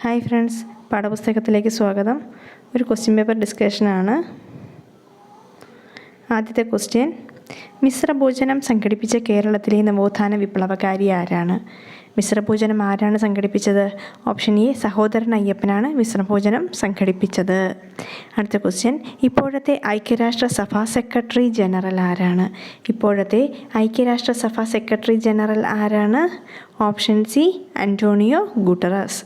Hi friends, പാഠപുസ്തകത്തിലേക്ക് സ്വാഗതം. ഒരു question paper ഡിസ്കഷനാണ്. ആദ്യത്തെ ക്വസ്റ്റ്യൻ: മിശ്രഭോജനം സംഘടിപ്പിച്ച കേരളത്തിലെ നവോത്ഥാന വിപ്ലവകാരി ആരാണ്? മിശ്രഭോജനം ആരാണ് സംഘടിപ്പിച്ചത്? ഓപ്ഷൻ എ സഹോദരൻ അയ്യപ്പനാണ് മിശ്രഭോജനം സംഘടിപ്പിച്ചത്. അടുത്ത ക്വസ്റ്റ്യൻ: ഇപ്പോഴത്തെ ഐക്യരാഷ്ട്രസഭ സെക്രട്ടറി ജനറൽ ആരാണ്? ഇപ്പോഴത്തെ ഐക്യരാഷ്ട്രസഭ സെക്രട്ടറി ജനറൽ ആരാണ്? Option C Antonio Guterres.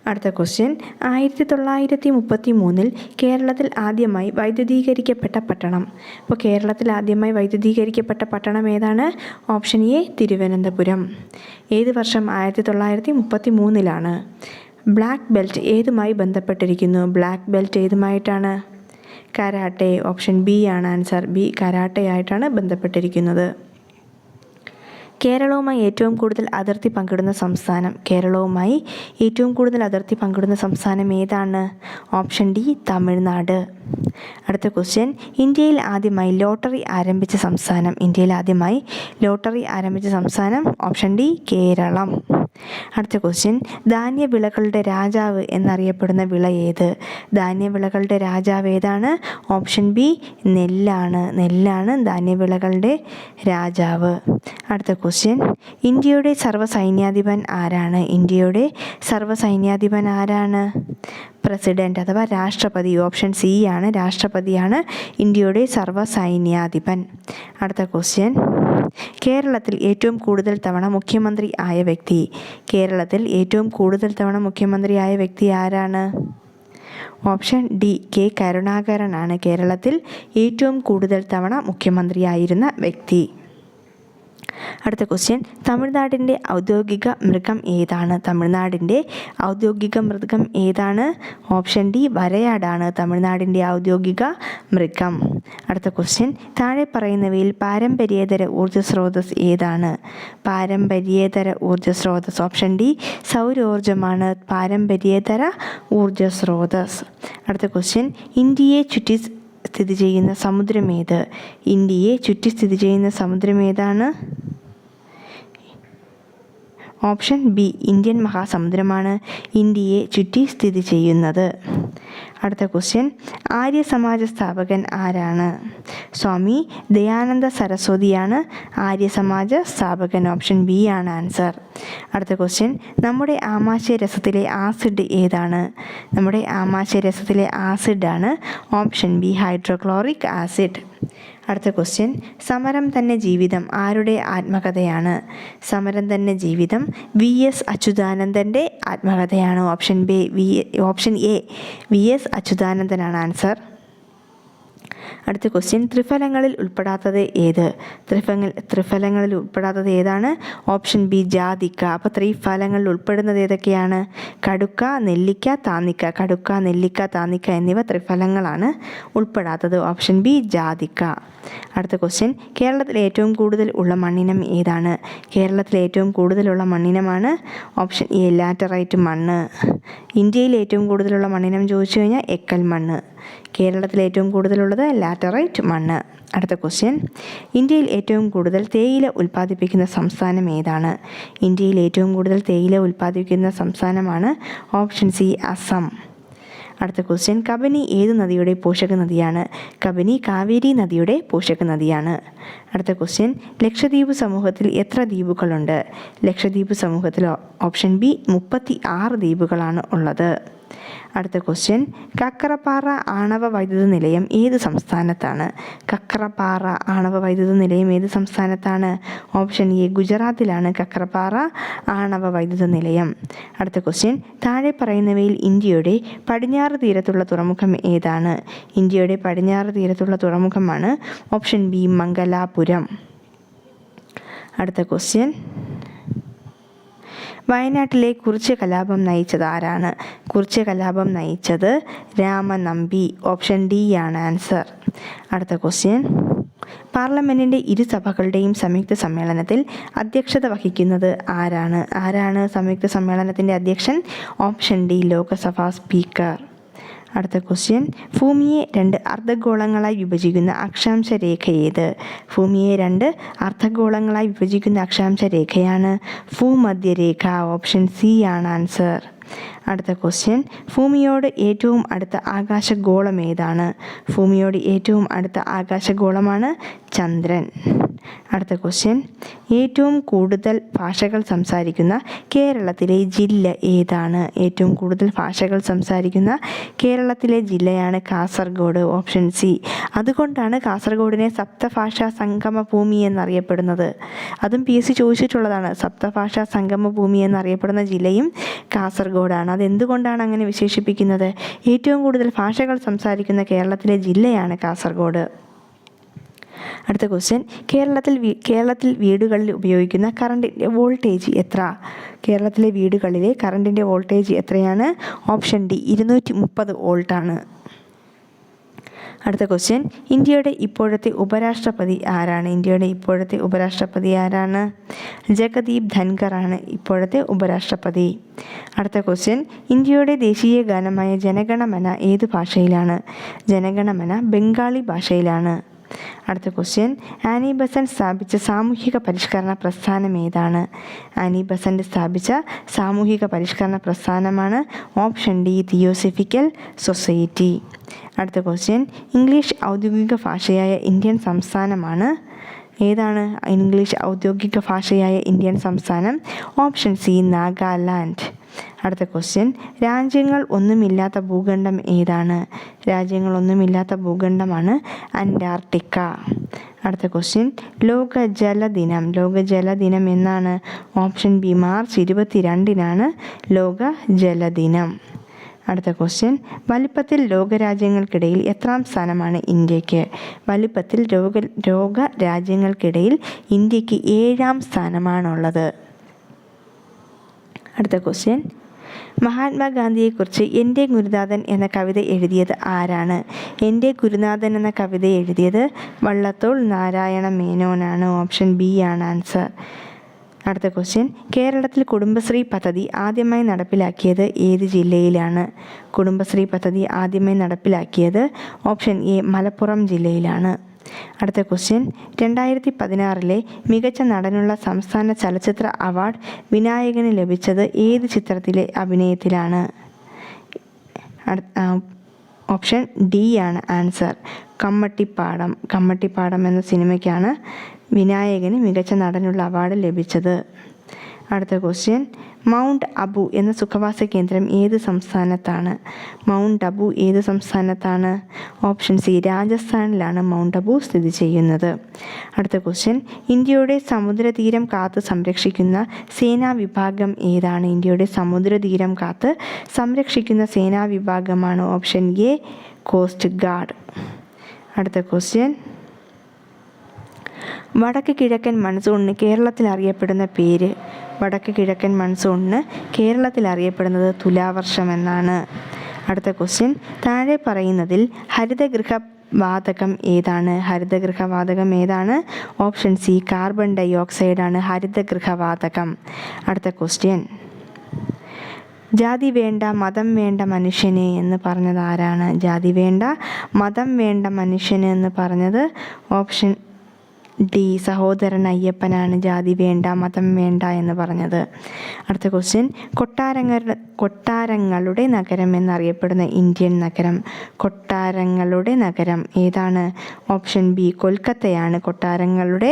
അടുത്ത ക്വസ്റ്റ്യൻ: 1933 കേരളത്തിൽ ആദ്യമായി വൈദ്യുതീകരിക്കപ്പെട്ട പട്ടണം. അപ്പോൾ കേരളത്തിൽ ആദ്യമായി വൈദ്യുതീകരിക്കപ്പെട്ട പട്ടണം ഏതാണ്? Option A Thiruvananthapuram. ഏത് വർഷം? 1933. ബ്ലാക്ക് ബെൽറ്റ് ഏതുമായി ബന്ധപ്പെട്ടിരിക്കുന്നു? ബ്ലാക്ക് ബെൽറ്റ് ഏതുമായിട്ടാണ്? കരാട്ടെ. ഓപ്ഷൻ ബി ആണ് ആൻസർ. ബി, കരാട്ടെയായിട്ടാണ് ബന്ധപ്പെട്ടിരിക്കുന്നത്. കേരളവുമായി ഏറ്റവും കൂടുതൽ അതിർത്തി പങ്കിടുന്ന സംസ്ഥാനം. കേരളവുമായി ഏറ്റവും കൂടുതൽ അതിർത്തി പങ്കിടുന്ന സംസ്ഥാനം ഏതാണ്? Option D Tamil Nadu. അടുത്ത ക്വസ്റ്റ്യൻ: ഇന്ത്യയിൽ ആദ്യമായി ലോട്ടറി ആരംഭിച്ച സംസ്ഥാനം. ഇന്ത്യയിൽ ആദ്യമായി ലോട്ടറി ആരംഭിച്ച സംസ്ഥാനം ഓപ്ഷൻ ഡി കേരളം. അടുത്ത ക്വസ്റ്റ്യൻ: ധാന്യവിളകളുടെ രാജാവ് എന്നറിയപ്പെടുന്ന വിള ഏത്? ധാന്യവിളകളുടെ രാജാവ് ഏതാണ്? Option B നെല്ലാണ്. നെല്ലാണ് ധാന്യവിളകളുടെ രാജാവ്. അടുത്ത ക്വസ്റ്റ്യൻ: ഇന്ത്യയുടെ സർവ്വസൈന്യാധിപൻ ആരാണ്? ഇന്ത്യയുടെ സർവ്വസൈന്യാധിപൻ ആരാണ്? പ്രസിഡന്റ് അഥവാ രാഷ്ട്രപതി. ഓപ്ഷൻ സി ആണ്, രാഷ്ട്രപതിയാണ് ഇന്ത്യയുടെ സർവ്വസൈന്യാധിപൻ. അടുത്ത ക്വസ്റ്റ്യൻ: കേരളത്തിൽ ഏറ്റവും കൂടുതൽ തവണ മുഖ്യമന്ത്രി ആയ വ്യക്തി. കേരളത്തിൽ ഏറ്റവും കൂടുതൽ തവണ മുഖ്യമന്ത്രി ആയ വ്യക്തി ആരാണ്? ഓപ്ഷൻ ഡി കെ കരുണാകരനാണ് കേരളത്തിൽ ഏറ്റവും കൂടുതൽ തവണ മുഖ്യമന്ത്രിയായിരുന്ന വ്യക്തി. അടുത്ത ക്വസ്റ്റ്യൻ: തമിഴ്നാടിൻ്റെ ഔദ്യോഗിക മൃഗം ഏതാണ്? തമിഴ്നാടിൻ്റെ ഔദ്യോഗിക മൃഗം ഏതാണ്? ഓപ്ഷൻ ഡി വരയാടാണ് തമിഴ്നാടിൻ്റെ ഔദ്യോഗിക മൃഗം. അടുത്ത ക്വസ്റ്റ്യൻ: താഴെ പറയുന്നവയിൽ പാരമ്പര്യേതര ഊർജ്ജ സ്രോതസ് ഏതാണ്? പാരമ്പര്യേതര ഊർജ്ജ സ്രോതസ് ഓപ്ഷൻ ഡി സൗരോർജ്ജമാണ് പാരമ്പര്യേതര ഊർജ്ജ സ്രോതസ്. അടുത്ത ക്വസ്റ്റ്യൻ: ഇന്ത്യയെ ചുറ്റി സ്ഥിതി ചെയ്യുന്ന സമുദ്രം ഏത്? ഇന്ത്യയെ ചുറ്റി സ്ഥിതി ചെയ്യുന്ന സമുദ്രം ഏതാണ്? ഓപ്ഷൻ ബി ഇന്ത്യൻ മഹാസമുദ്രമാണ് ഇന്ത്യയെ ചുറ്റി സ്ഥിതി ചെയ്യുന്നത്. അടുത്ത ക്വസ്റ്റ്യൻ: ആര്യസമാജ സ്ഥാപകൻ ആരാണ്? സ്വാമി ദയാനന്ദ സരസ്വതിയാണ് ആര്യസമാജ സ്ഥാപകൻ. ഓപ്ഷൻ ബി ആണ് ആൻസർ. അടുത്ത ക്വസ്റ്റ്യൻ: നമ്മുടെ ആമാശയരസത്തിലെ ആസിഡ് ഏതാണ്? നമ്മുടെ ആമാശയരസത്തിലെ ആസിഡാണ് ഓപ്ഷൻ ബി ഹൈഡ്രോക്ലോറിക് ആസിഡ്. അടുത്ത ക്വസ്റ്റ്യൻ: സമരം തന്നെ ജീവിതം ആരുടെ ആത്മകഥയാണ്? സമരം തന്നെ ജീവിതം വി എസ് അച്യുതാനന്ദൻ്റെ ആത്മകഥയാണ്. ഓപ്ഷൻ എ വി എസ് അച്യുതാനന്ദനാണ് ആൻസർ. അടുത്ത ക്വസ്റ്റ്യൻ: ത്രിഫലങ്ങളിൽ ഉൾപ്പെടാത്തത് ഏത്? ത്രിഫലങ്ങളിൽ ഉൾപ്പെടാത്തത് ഏതാണ്? ഓപ്ഷൻ ബി ജാതിക്ക. അപ്പോൾ ത്രിഫലങ്ങളിൽ ഉൾപ്പെടുന്നത് ഏതൊക്കെയാണ്? കടുക്ക, നെല്ലിക്ക, താന്നിക്ക. കടുക്ക, നെല്ലിക്ക, താന്നിക്ക എന്നിവ ത്രിഫലങ്ങളാണ്. ഉൾപ്പെടാത്തത് ഓപ്ഷൻ ബി ജാതിക്ക. അടുത്ത ക്വസ്റ്റ്യൻ: കേരളത്തിൽ ഏറ്റവും കൂടുതൽ ഉള്ള മണ്ണിനം ഏതാണ്? കേരളത്തിൽ ഏറ്റവും കൂടുതലുള്ള മണ്ണിനമാണ് ഓപ്ഷൻ എ ലാറ്ററൈറ്റ് മണ്ണ്. ഇന്ത്യയിൽ ഏറ്റവും കൂടുതലുള്ള മണ്ണിനം ചോദിച്ചു കഴിഞ്ഞാൽ എക്കൽ മണ്ണ്. കേരളത്തിൽ ഏറ്റവും കൂടുതലുള്ളത് ലാറ്ററൈറ്റ് മണ്ണ്. അടുത്ത ക്വസ്റ്റ്യൻ: ഇന്ത്യയിൽ ഏറ്റവും കൂടുതൽ തേയില ഉൽപ്പാദിപ്പിക്കുന്ന സംസ്ഥാനം ഏതാണ്? ഇന്ത്യയിൽ ഏറ്റവും കൂടുതൽ തേയില ഉൽപ്പാദിപ്പിക്കുന്ന സംസ്ഥാനമാണ് ഓപ്ഷൻ സി അസം. അടുത്ത ക്വസ്റ്റ്യൻ: കബനി ഏത് നദിയുടെ പോഷക നദിയാണ്? കബനി കാവേരി നദിയുടെ പോഷക നദിയാണ്. അടുത്ത ക്വസ്റ്റ്യൻ: ലക്ഷദ്വീപ് സമൂഹത്തിൽ എത്ര ദ്വീപുകളുണ്ട്? ലക്ഷദ്വീപ് സമൂഹത്തിൽ ഓപ്ഷൻ ബി 36 ദ്വീപുകളാണ് ഉള്ളത്. അടുത്ത ക്വസ്റ്റ്യൻ: കക്കറപ്പാറ ആണവ വൈദ്യുത നിലയം ഏത് സംസ്ഥാനത്താണ്? കക്കറപ്പാറ ആണവ വൈദ്യുത നിലയം ഏത് സംസ്ഥാനത്താണ്? ഓപ്ഷൻ എ ഗുജറാത്തിലാണ് കക്കറപ്പാറ ആണവ വൈദ്യുത നിലയം. അടുത്ത ക്വസ്റ്റ്യൻ: താഴെ പറയുന്നവയിൽ ഇന്ത്യയുടെ പടിഞ്ഞാറ് തീരത്തുള്ള തുറമുഖം ഏതാണ്? ഇന്ത്യയുടെ പടിഞ്ഞാറ് തീരത്തുള്ള തുറമുഖമാണ് ഓപ്ഷൻ ബി മംഗലാപുരം. അടുത്ത ക്വസ്റ്റ്യൻ: വയനാട്ടിലെ കുറിച്യ കലാപം നയിച്ചത് ആരാണ്? കുറിച്യ കലാപം നയിച്ചത് രാമനമ്പി. ഓപ്ഷൻ ഡി ആണ് ആൻസർ. അടുത്ത ക്വസ്റ്റ്യൻ: പാർലമെൻറ്റിൻ്റെ ഇരുസഭകളുടെയും സംയുക്ത സമ്മേളനത്തിൽ അധ്യക്ഷത വഹിക്കുന്നത് ആരാണ്? ആരാണ് സംയുക്ത സമ്മേളനത്തിൻ്റെ അധ്യക്ഷൻ? Option D Lok Sabha speaker. അടുത്ത ക്വസ്റ്റ്യൻ: ഭൂമിയെ 2 അർദ്ധഗോളങ്ങളായി വിഭജിക്കുന്ന അക്ഷാംശ രേഖ ഏത്? ഭൂമിയെ 2 അർദ്ധഗോളങ്ങളായി വിഭജിക്കുന്ന അക്ഷാംശ രേഖയാണ് ഭൂമധ്യരേഖ. ഓപ്ഷൻ സി ആണ് ആൻസർ. അടുത്ത ക്വസ്റ്റ്യൻ, ഭൂമിയോട് ഏറ്റവും അടുത്ത ആകാശഗോളം ഏതാണ്? ഭൂമിയോട് ഏറ്റവും അടുത്ത ആകാശഗോളമാണ് ചന്ദ്രൻ. അടുത്ത ക്വസ്റ്റ്യൻ, ഏറ്റവും കൂടുതൽ ഭാഷകൾ സംസാരിക്കുന്ന കേരളത്തിലെ ജില്ല ഏതാണ്? ഏറ്റവും കൂടുതൽ ഭാഷകൾ സംസാരിക്കുന്ന കേരളത്തിലെ ജില്ലയാണ് കാസർഗോഡ്. Option C. അതുകൊണ്ടാണ് കാസർഗോഡിനെ സപ്തഭാഷാ സംഗമ ഭൂമി എന്നറിയപ്പെടുന്നത്. അതും PSC ചോദിച്ചിട്ടുള്ളതാണ്. സപ്തഭാഷാ സംഗമ ഭൂമി എന്നറിയപ്പെടുന്ന ജില്ലയും കാസർഗോഡാണ്. അതെന്തുകൊണ്ടാണ് അങ്ങനെ വിശേഷിപ്പിക്കുന്നത്? ഏറ്റവും കൂടുതൽ ഭാഷകൾ സംസാരിക്കുന്ന കേരളത്തിലെ ജില്ലയാണ് കാസർഗോഡ്. അടുത്ത ക്വസ്റ്റ്യൻ, കേരളത്തിൽ വീടുകളിൽ ഉപയോഗിക്കുന്ന കറണ്ടിൻ്റെ വോൾട്ടേജ് എത്ര? കേരളത്തിലെ വീടുകളിലെ കറണ്ടിൻ്റെ വോൾട്ടേജ് എത്രയാണ്? Option D 230 വോൾട്ടാണ്. അടുത്ത ക്വസ്റ്റ്യൻ, ഇന്ത്യയുടെ ഇപ്പോഴത്തെ ഉപരാഷ്ട്രപതി ആരാണ്? ഇന്ത്യയുടെ ഇപ്പോഴത്തെ ഉപരാഷ്ട്രപതി ആരാണ്? ജഗദീപ് ധൻഖർ ആണ് ഇപ്പോഴത്തെ ഉപരാഷ്ട്രപതി. അടുത്ത ക്വസ്റ്റ്യൻ, ഇന്ത്യയുടെ ദേശീയ ഗാനമായ ജനഗണമന ഏത് ഭാഷയിലാണ്? ജനഗണമന ബംഗാളി ഭാഷയിലാണ്. അടുത്ത ക്വസ്റ്റ്യൻ, ആനി ബസന്റ് സ്ഥാപിച്ച സാമൂഹിക പരിഷ്കരണ പ്രസ്ഥാനം ഏതാണ്? ആനി ബസന്റ് സ്ഥാപിച്ച സാമൂഹിക പരിഷ്കരണ പ്രസ്ഥാനമാണ് ഓപ്ഷൻ ഡി തിയോസഫിക്കൽ സൊസൈറ്റി. അടുത്ത ക്വസ്റ്റ്യൻ, ഇംഗ്ലീഷ് ഔദ്യോഗിക ഭാഷയായ ഇന്ത്യൻ സംസ്ഥാനമാണ് ഏതാണ്? ഇംഗ്ലീഷ് ഔദ്യോഗിക ഭാഷയായ ഇന്ത്യൻ സംസ്ഥാനം ഓപ്ഷൻ സി നാഗാലാൻഡ്. അടുത്ത ക്വസ്റ്റ്യൻ, രാജ്യങ്ങൾ ഒന്നുമില്ലാത്ത ഭൂഖണ്ഡം ഏതാണ്? രാജ്യങ്ങളൊന്നുമില്ലാത്ത ഭൂഖണ്ഡമാണ് അന്റാർട്ടിക്ക. അടുത്ത ക്വസ്റ്റ്യൻ, ലോക ജലദിനം എന്നാണ്? ഓപ്ഷൻ ബി മാർച്ച് 22 ലോക ജലദിനം. അടുത്ത ക്വസ്റ്റ്യൻ, വലിപ്പത്തിൽ ലോകരാജ്യങ്ങൾക്കിടയിൽ എത്രാം സ്ഥാനമാണ് ഇന്ത്യക്ക്? വലിപ്പത്തിൽ ലോകരാജ്യങ്ങൾക്കിടയിൽ ഇന്ത്യക്ക് 7ാം സ്ഥാനമാണുള്ളത്. അടുത്ത ക്വസ്റ്റ്യൻ, മഹാത്മാഗാന്ധിയെക്കുറിച്ച് എൻ്റെ ഗുരുനാഥൻ എന്ന കവിത എഴുതിയത് ആരാണ്? എൻ്റെ ഗുരുനാഥൻ എന്ന കവിത എഴുതിയത് വള്ളത്തോൾ നാരായണ മേനോനാണ്. ഓപ്ഷൻ ബി ആണ് ആൻസർ. അടുത്ത ക്വസ്റ്റ്യൻ, കേരളത്തിൽ കുടുംബശ്രീ പദ്ധതി ആദ്യമായി നടപ്പിലാക്കിയത് ഏത് ജില്ലയിലാണ്? കുടുംബശ്രീ പദ്ധതി ആദ്യമായി നടപ്പിലാക്കിയത് ഓപ്ഷൻ എ മലപ്പുറം ജില്ലയിലാണ്. അടുത്ത ക്വസ്റ്റ്യൻ, 2016 മികച്ച നടനുള്ള സംസ്ഥാന ചലച്ചിത്ര അവാർഡ് വിനായകന് ലഭിച്ചത് ഏത് ചിത്രത്തിലെ അഭിനയത്തിലാണ്? ഓപ്ഷൻ ഡി ആണ് ആൻസർ. കമ്മട്ടിപ്പാടം എന്ന സിനിമയ്ക്കാണ് വിനായകന് മികച്ച നടനുള്ള അവാർഡ് ലഭിച്ചത്. അടുത്ത ക്വസ്റ്റ്യൻ, മൗണ്ട് അബു എന്ന സുഖവാസ കേന്ദ്രം ഏത് സംസ്ഥാനത്താണ്? മൗണ്ട് അബു ഏത് സംസ്ഥാനത്താണ്? ഓപ്ഷൻ സി രാജസ്ഥാനിലാണ് മൗണ്ട് അബു സ്ഥിതി ചെയ്യുന്നത്. അടുത്ത ക്വസ്റ്റ്യൻ, ഇന്ത്യയുടെ സമുദ്രതീരം കാത്ത് സംരക്ഷിക്കുന്ന സേനാ വിഭാഗം ഏതാണ്? ഇന്ത്യയുടെ സമുദ്രതീരം കാത്ത് സംരക്ഷിക്കുന്ന സേനാ വിഭാഗമാണ് ഓപ്ഷൻ എ കോസ്റ്റ് ഗാർഡ്. അടുത്ത ക്വസ്റ്റ്യൻ, വടക്ക് കിഴക്കൻ മൺസൂണിന് കേരളത്തിൽ അറിയപ്പെടുന്ന പേര്? വടക്ക് കിഴക്കൻ മൺസൂണിന് കേരളത്തിൽ അറിയപ്പെടുന്നത് തുലാവർഷം എന്നാണ്. അടുത്ത ക്വസ്റ്റ്യൻ, താഴെ പറയുന്നതിൽ ഹരിതഗൃഹവാതകം ഏതാണ്? ഹരിതഗൃഹവാതകം ഏതാണ്? ഓപ്ഷൻ സി കാർബൺ ഡൈ ഓക്സൈഡാണ് ഹരിതഗൃഹവാതകം. അടുത്ത ക്വസ്റ്റ്യൻ, ജാതി വേണ്ട മതം വേണ്ട മനുഷ്യന് എന്ന് പറഞ്ഞത് ആരാണ്? ജാതി വേണ്ട മതം വേണ്ട മനുഷ്യന് എന്ന് പറഞ്ഞത് ഓപ്ഷൻ ഡി സഹോദരൻ അയ്യപ്പനാണ് ജാതി വേണ്ട മതം വേണ്ട എന്ന് പറഞ്ഞത്. അടുത്ത ക്വസ്റ്റ്യൻ, കൊട്ടാരങ്ങളുടെ നഗരം എന്നറിയപ്പെടുന്ന ഇന്ത്യൻ നഗരം? കൊട്ടാരങ്ങളുടെ നഗരം ഏതാണ്? ഓപ്ഷൻ ബി കൊൽക്കത്തയാണ് കൊട്ടാരങ്ങളുടെ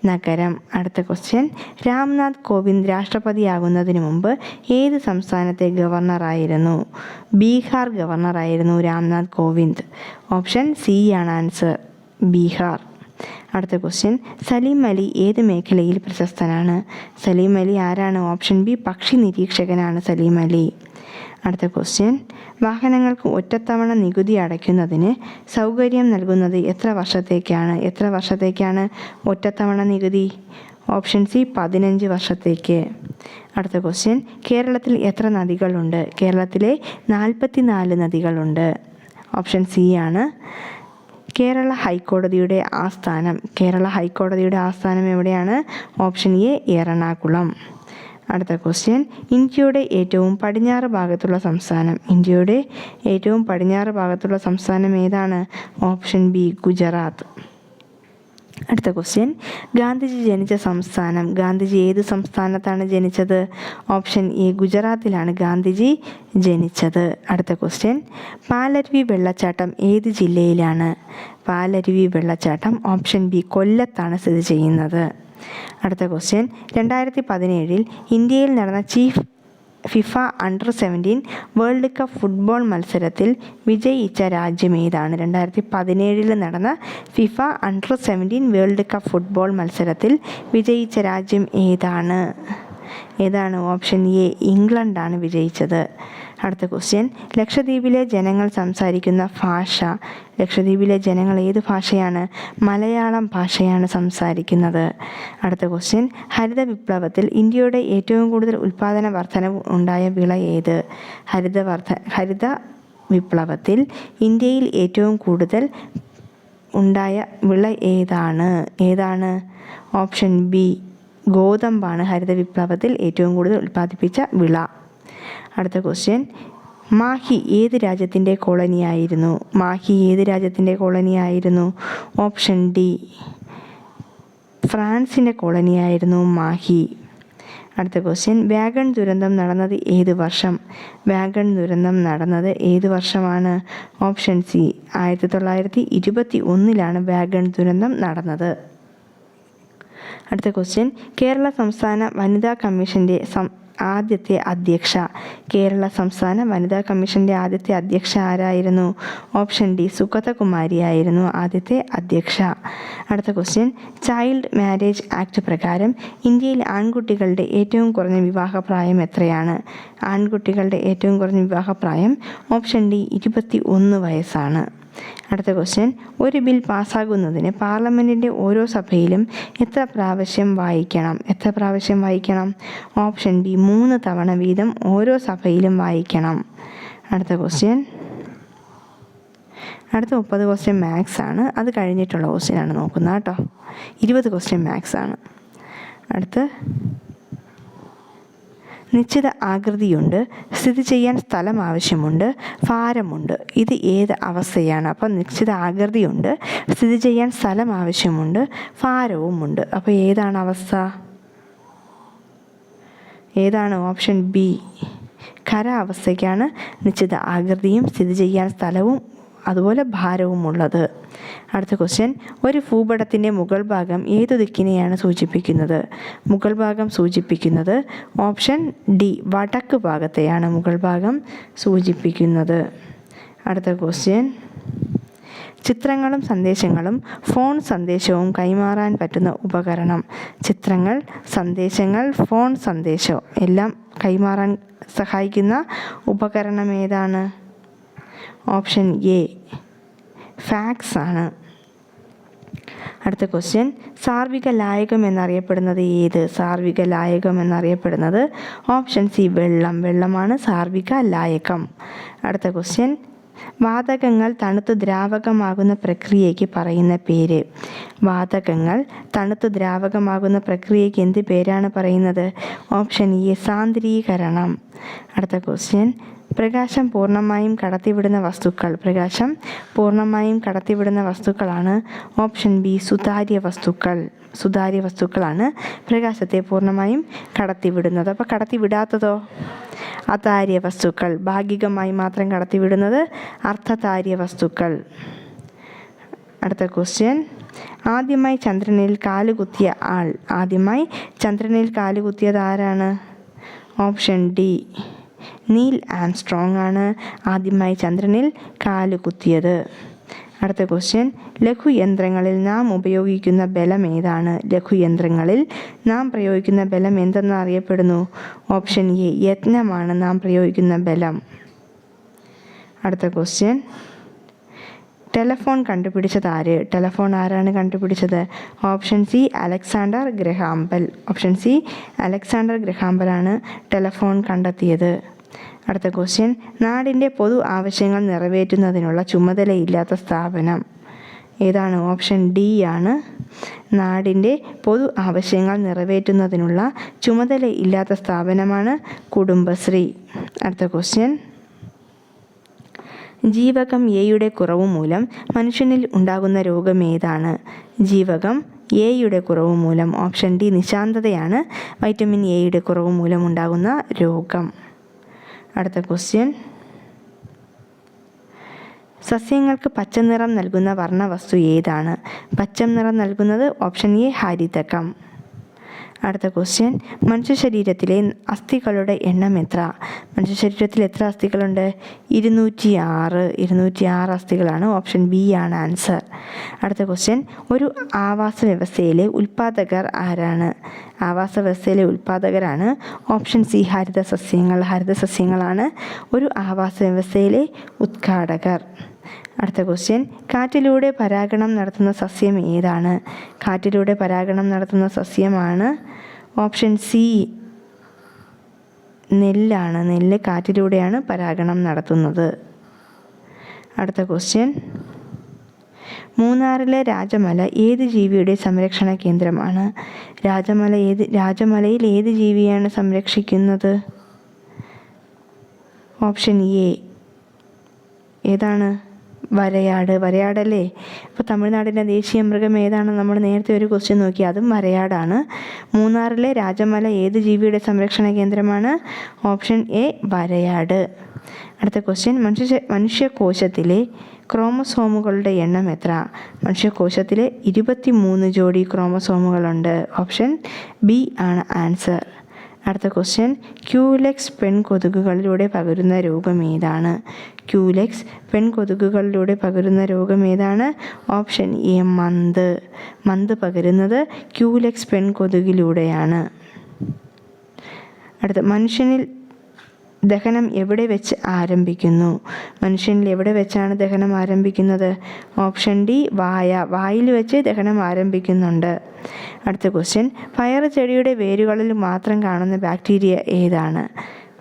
നഗരം. അടുത്ത ക്വസ്റ്റ്യൻ, രാംനാഥ് കോവിന്ദ് രാഷ്ട്രപതിയാകുന്നതിന് മുമ്പ് ഏത് സംസ്ഥാനത്തെ ഗവർണറായിരുന്നു? ബീഹാർ ഗവർണറായിരുന്നു രാംനാഥ് കോവിന്ദ്. ഓപ്ഷൻ സി ആണ് ആൻസർ, ബീഹാർ. അടുത്ത ക്വസ്റ്റ്യൻ, സലീം അലി ഏത് മേഖലയിൽ പ്രശസ്തനാണ്? സലീം അലി ആരാണ്? ഓപ്ഷൻ ബി പക്ഷി നിരീക്ഷകനാണ് സലീം അലി. അടുത്ത ക്വസ്റ്റ്യൻ, വാഹനങ്ങൾക്ക് ഒറ്റത്തവണ നികുതി അടയ്ക്കുന്നതിന് സൗകര്യം നൽകുന്നത് എത്ര വർഷത്തേക്കാണ് ഒറ്റത്തവണ നികുതി? ഓപ്ഷൻ സി 15 വർഷത്തേക്ക്. അടുത്ത ക്വസ്റ്റ്യൻ, കേരളത്തിൽ എത്ര നദികളുണ്ട്? കേരളത്തിലെ 44 നദികളുണ്ട്. ഓപ്ഷൻ സി ആണ്. കേരള ഹൈക്കോടതിയുടെ ആസ്ഥാനം എവിടെയാണ്? Option A Ernakulam. അടുത്ത ക്വസ്റ്റ്യൻ, ഇന്ത്യയുടെ ഏറ്റവും പടിഞ്ഞാറ് ഭാഗത്തുള്ള സംസ്ഥാനം ഏതാണ്? Option B Gujarat. അടുത്ത ക്വസ്റ്റ്യൻ, ഗാന്ധിജി ജനിച്ച സംസ്ഥാനം. ഗാന്ധിജി ഏത് സംസ്ഥാനത്താണ് ജനിച്ചത്? ഓപ്ഷൻ എ, ഗുജറാത്തിലാണ് ഗാന്ധിജി ജനിച്ചത്. അടുത്ത ക്വസ്റ്റ്യൻ, പാലരുവി വെള്ളച്ചാട്ടം ഏത് ജില്ലയിലാണ്? പാലരുവി വെള്ളച്ചാട്ടം ഓപ്ഷൻ ബി, കൊല്ലത്താണ് സ്ഥിതി ചെയ്യുന്നത്. അടുത്ത ക്വസ്റ്റ്യൻ, 2017 ഇന്ത്യയിൽ നടന്ന ഫിഫ അണ്ടർ-17 വേൾഡ് കപ്പ് ഫുട്ബോൾ മത്സരത്തിൽ വിജയിച്ച രാജ്യം ഏതാണ്? 2017 നടന്ന ഫിഫ അണ്ടർ-17 വേൾഡ് കപ്പ് ഫുട്ബോൾ മത്സരത്തിൽ വിജയിച്ച രാജ്യം ഏതാണ്? ഓപ്ഷൻ എ, ഇംഗ്ലണ്ടാണ് വിജയിച്ചത്. അടുത്ത ക്വസ്റ്റ്യൻ, ലക്ഷദ്വീപിലെ ജനങ്ങൾ സംസാരിക്കുന്ന ഭാഷ. ലക്ഷദ്വീപിലെ ജനങ്ങൾ ഏത് ഭാഷയാണ്? മലയാളം ഭാഷയാണ് സംസാരിക്കുന്നത്. അടുത്ത ക്വസ്റ്റ്യൻ, ഹരിത വിപ്ലവത്തിൽ ഇന്ത്യയുടെ ഏറ്റവും കൂടുതൽ ഉൽപ്പാദന വർധനവ് ഉണ്ടായ വിള ഏത്? ഹരിത വിപ്ലവത്തിൽ ഇന്ത്യയിൽ ഏറ്റവും കൂടുതൽ ഉണ്ടായ വിള ഏതാണ്? ഓപ്ഷൻ ബി, ഗോതമ്പാണ് ഹരിത വിപ്ലവത്തിൽ ഏറ്റവും കൂടുതൽ ഉൽപ്പാദിപ്പിച്ച വിള. അടുത്ത ക്വസ്റ്റ്യൻ, മാഹി ഏത് രാജ്യത്തിൻ്റെ കോളനിയായിരുന്നു? ഓപ്ഷൻ ഡി, ഫ്രാൻസിൻ്റെ കോളനിയായിരുന്നു മാഹി. അടുത്ത ക്വസ്റ്റ്യൻ, വാഗൺ ദുരന്തം നടന്നത് ഏത് വർഷം? വാഗൺ ദുരന്തം നടന്നത് ഏത് വർഷമാണ്? ഓപ്ഷൻ സി, 1921 വാഗൺ ദുരന്തം നടന്നത്. അടുത്ത ക്വസ്റ്റ്യൻ, കേരള സംസ്ഥാന വനിതാ കമ്മീഷൻ്റെ ആദ്യത്തെ അധ്യക്ഷ. കേരള സംസ്ഥാന വനിതാ കമ്മീഷൻ്റെ ആദ്യത്തെ അധ്യക്ഷ ആരായിരുന്നു? ഓപ്ഷൻ ഡി, സുഗതകുമാരിയായിരുന്നു ആദ്യത്തെ അധ്യക്ഷ. അടുത്ത ക്വസ്റ്റ്യൻ, ചൈൽഡ് മാരേജ് ആക്ട് പ്രകാരം ഇന്ത്യയിൽ ആൺകുട്ടികളുടെ ഏറ്റവും കുറഞ്ഞ വിവാഹപ്രായം എത്രയാണ്? ആൺകുട്ടികളുടെ ഏറ്റവും കുറഞ്ഞ വിവാഹപ്രായം ഓപ്ഷൻ ഡി, 21 വയസ്സാണ്. അടുത്ത ക്വസ്റ്റ്യൻ, ഒരു ബിൽ പാസ്സാകുന്നതിന് പാർലമെൻറ്റിൻ്റെ ഓരോ സഭയിലും എത്ര പ്രാവശ്യം വായിക്കണം? ഓപ്ഷൻ ബി, 3 തവണ വീതം ഓരോ സഭയിലും വായിക്കണം. അടുത്ത 30 ക്വസ്റ്റ്യൻ മാത്സ് ആണ്. അത് കഴിഞ്ഞിട്ടുള്ള ക്വസ്റ്റ്യനാണ് നോക്കുന്നത് കേട്ടോ. 20 ക്വസ്റ്റ്യൻ മാത്സ് ആണ്. അടുത്ത്, നിശ്ചിത ആകൃതിയുണ്ട്, സ്ഥിതി ചെയ്യാൻ സ്ഥലം ആവശ്യമുണ്ട്, ഭാരമുണ്ട്. ഇത് ഏത് അവസ്ഥയാണ്? അപ്പം നിശ്ചിത ആകൃതിയുണ്ട്, സ്ഥിതി ചെയ്യാൻ സ്ഥലം ആവശ്യമുണ്ട്, ഭാരവുമുണ്ട്. അപ്പോൾ ഏതാണ് അവസ്ഥ? ഓപ്ഷൻ ബി, ഖരാവസ്ഥയ്ക്കാണ് നിശ്ചിത ആകൃതിയും സ്ഥിതി ചെയ്യാൻ സ്ഥലവും അതുപോലെ ഭാരവും ഉള്ളത്. അടുത്ത ക്വസ്റ്റ്യൻ, ഒരു ഭൂപടത്തിൻ്റെ മുകൾ ഭാഗം ഏതു ദിക്കിനെയാണ് സൂചിപ്പിക്കുന്നത്? മുകൾ ഭാഗം സൂചിപ്പിക്കുന്നത് ഓപ്ഷൻ ഡി, വടക്ക് ഭാഗത്തെയാണ് മുകൾ ഭാഗം സൂചിപ്പിക്കുന്നത്. അടുത്ത ക്വസ്റ്റ്യൻ, ചിത്രങ്ങളും സന്ദേശങ്ങളും ഫോൺ സന്ദേശവും കൈമാറാൻ പറ്റുന്ന ഉപകരണം. ചിത്രങ്ങൾ, സന്ദേശങ്ങൾ, ഫോൺ സന്ദേശം എല്ലാം കൈമാറാൻ സഹായിക്കുന്ന ഉപകരണം ഏതാണ്? ഓപ്ഷൻ എ, ഫാക്സ് ആണ്. അടുത്ത ക്വസ്റ്റ്യൻ, സാർവിക ലായകം എന്നറിയപ്പെടുന്നത് ഏത്? ഓപ്ഷൻ സി, വെള്ളമാണ് സാർവിക ലായകം. അടുത്ത ക്വസ്റ്റ്യൻ, വാതകങ്ങൾ തണുത്ത് ദ്രാവകമാകുന്ന പ്രക്രിയയ്ക്ക് പറയുന്ന പേര്. എന്ത് പേരാണ് പറയുന്നത്? ഓപ്ഷൻ എ, സാന്ദ്രീകരണം. അടുത്ത ക്വസ്റ്റ്യൻ, പ്രകാശം പൂർണ്ണമായും കടത്തിവിടുന്ന വസ്തുക്കളാണ്. ഓപ്ഷൻ ബി, സുതാര്യ വസ്തുക്കളാണ് പ്രകാശത്തെ പൂർണ്ണമായും കടത്തിവിടുന്നത്. അപ്പോൾ കടത്തിവിടാത്തതോ? അതാര്യ വസ്തുക്കൾ. ഭാഗികമായി മാത്രം കടത്തിവിടുന്നത് അർദ്ധതാര്യ വസ്തുക്കൾ. അടുത്ത ക്വസ്റ്റ്യൻ, ആദ്യമായി ചന്ദ്രനിൽ കാലുകുത്തിയത് ആരാണ്? ഓപ്ഷൻ ഡി, നീൽ ആംസ്ട്രോങ് ആണ് ആദ്യമായി ചന്ദ്രനിൽ കാലുകുത്തിയത്. അടുത്ത ക്വസ്റ്റ്യൻ, ലഘുയന്ത്രങ്ങളിൽ നാം ഉപയോഗിക്കുന്ന ബലം ഏതാണ്? നാം പ്രയോഗിക്കുന്ന ബലം എന്തെന്ന് അറിയപ്പെടുന്നു? ഓപ്ഷൻ എ, യത്നമാണ് നാം പ്രയോഗിക്കുന്ന ബലം. അടുത്ത ക്വസ്റ്റ്യൻ, ടെലഫോൺ കണ്ടുപിടിച്ചത് ആര്? ആരാണ് കണ്ടുപിടിച്ചത്? ഓപ്ഷൻ സി, അലക്സാണ്ടർ ഗ്രഹാം ബെല്ലാണ് ടെലഫോൺ കണ്ടെത്തിയത്. അടുത്ത ക്വസ്റ്റ്യൻ, നാടിൻ്റെ പൊതു ആവശ്യങ്ങൾ നിറവേറ്റുന്നതിനുള്ള ചുമതലയില്ലാത്ത സ്ഥാപനം ഏതാണ്? ഓപ്ഷൻ ഡി ആണ്. നാടിൻ്റെ പൊതു ആവശ്യങ്ങൾ നിറവേറ്റുന്നതിനുള്ള ചുമതലയില്ലാത്ത സ്ഥാപനമാണ് കുടുംബശ്രീ. അടുത്ത ക്വസ്റ്റ്യൻ, ജീവകം എയുടെ കുറവ് മൂലം മനുഷ്യനിൽ ഉണ്ടാകുന്ന രോഗം ഏതാണ്? ജീവകം എയുടെ കുറവ് മൂലം. ഓപ്ഷൻ ഡി നിശാന്തതയാണ് വൈറ്റമിൻ എയുടെ കുറവ് മൂലം ഉണ്ടാകുന്ന രോഗം. അടുത്ത ക്വസ്റ്റ്യൻ, സസ്യങ്ങൾക്ക് പച്ച നിറം നൽകുന്ന വർണ്ണവസ്തു ഏതാണ്? പച്ച നിറം നൽകുന്നത് ഓപ്ഷൻ എ ഹരിതകം. അടുത്ത ക്വസ്റ്റ്യൻ, മനുഷ്യ ശരീരത്തിലെ അസ്ഥികളുടെ എണ്ണം എത്ര? മനുഷ്യ ശരീരത്തിൽ എത്ര അസ്ഥികളുണ്ട്? 206 അസ്ഥികളാണ്. ഓപ്ഷൻ ബി ആണ് ആൻസർ. അടുത്ത ക്വസ്റ്റ്യൻ, ഒരു ആവാസ വ്യവസ്ഥയിലെ ഉൽപ്പാദകർ ആരാണ്? ആവാസ വ്യവസ്ഥയിലെ ഉൽപ്പാദകരാണ് ഓപ്ഷൻ സി ഹരിതസസ്യങ്ങൾ. ഹരിതസസ്യങ്ങളാണ് ഒരു ആവാസ വ്യവസ്ഥയിലെ ഉദ്ഘാടകർ. അടുത്ത ക്വസ്റ്റ്യൻ, കാറ്റിലൂടെ പരാഗണം നടത്തുന്ന സസ്യം ഏതാണ്? കാറ്റിലൂടെ പരാഗണം നടത്തുന്ന സസ്യമാണ് ഓപ്ഷൻ സി നെല്ലാണ്. നെല്ല് കാറ്റിലൂടെയാണ് പരാഗണം നടത്തുന്നത്. അടുത്ത ക്വസ്റ്റ്യൻ, മൂന്നാറിലെ രാജമല ഏത് ജീവിയുടെ സംരക്ഷണ കേന്ദ്രമാണ്? രാജമലയിൽ ഏത് ജീവിയാണ് സംരക്ഷിക്കുന്നത്? ഓപ്ഷൻ എ ഏതാണ്? വരയാടല്ലേ? അപ്പോൾ തമിഴ്നാടിൻ്റെ ദേശീയ മൃഗം ഏതാണ്? നമ്മൾ നേരത്തെ ഒരു ക്വസ്റ്റ്യൻ നോക്കി, അതും വരയാടാണ്. മൂന്നാറിലെ രാജമല ഏത് ജീവിയുടെ സംരക്ഷണ കേന്ദ്രമാണ്? ഓപ്ഷൻ എ വരയാട്. അടുത്ത ക്വസ്റ്റ്യൻ, മനുഷ്യകോശത്തിലെ ക്രോമസോമുകളുടെ എണ്ണം എത്ര? മനുഷ്യകോശത്തിലെ 23 ജോഡി ക്രോമസോമുകളുണ്ട്. ഓപ്ഷൻ ബി ആണ് ആൻസർ. അടുത്ത ക്വസ്റ്റ്യൻ, ക്യൂലെക്സ് പെൺകൊതുകുകളിലൂടെ പകരുന്ന രോഗം ഏതാണ്? ക്യൂലെക്സ് പെൺകൊതുകുകളിലൂടെ പകരുന്ന രോഗം ഏതാണ്? ഓപ്ഷൻ എ മന്ത് പകരുന്നത് ക്യൂലെക്സ് പെൺകൊതുകിലൂടെയാണ്. അടുത്ത, മനുഷ്യനിൽ ദഹനം എവിടെ വെച്ച് ആരംഭിക്കുന്നു? മനുഷ്യനിൽ എവിടെ വെച്ചാണ് ദഹനം ആരംഭിക്കുന്നത്? ഓപ്ഷൻ ഡി വായിൽ വെച്ച് ദഹനം ആരംഭിക്കുന്നുണ്ട്. അടുത്ത ക്വസ്റ്റ്യൻ, പയറുചെടിയുടെ വേരുകളിൽ മാത്രം കാണുന്ന ബാക്ടീരിയ ഏതാണ്?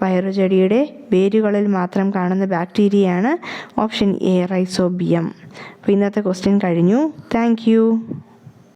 പയറുചെടിയുടെ വേരുകളിൽ മാത്രം കാണുന്ന ബാക്ടീരിയയാണ് ഓപ്ഷൻ എ റൈസോബിയം. അപ്പോൾ ഇന്നത്തെ ക്വസ്റ്റ്യൻ കഴിഞ്ഞു. Thank you.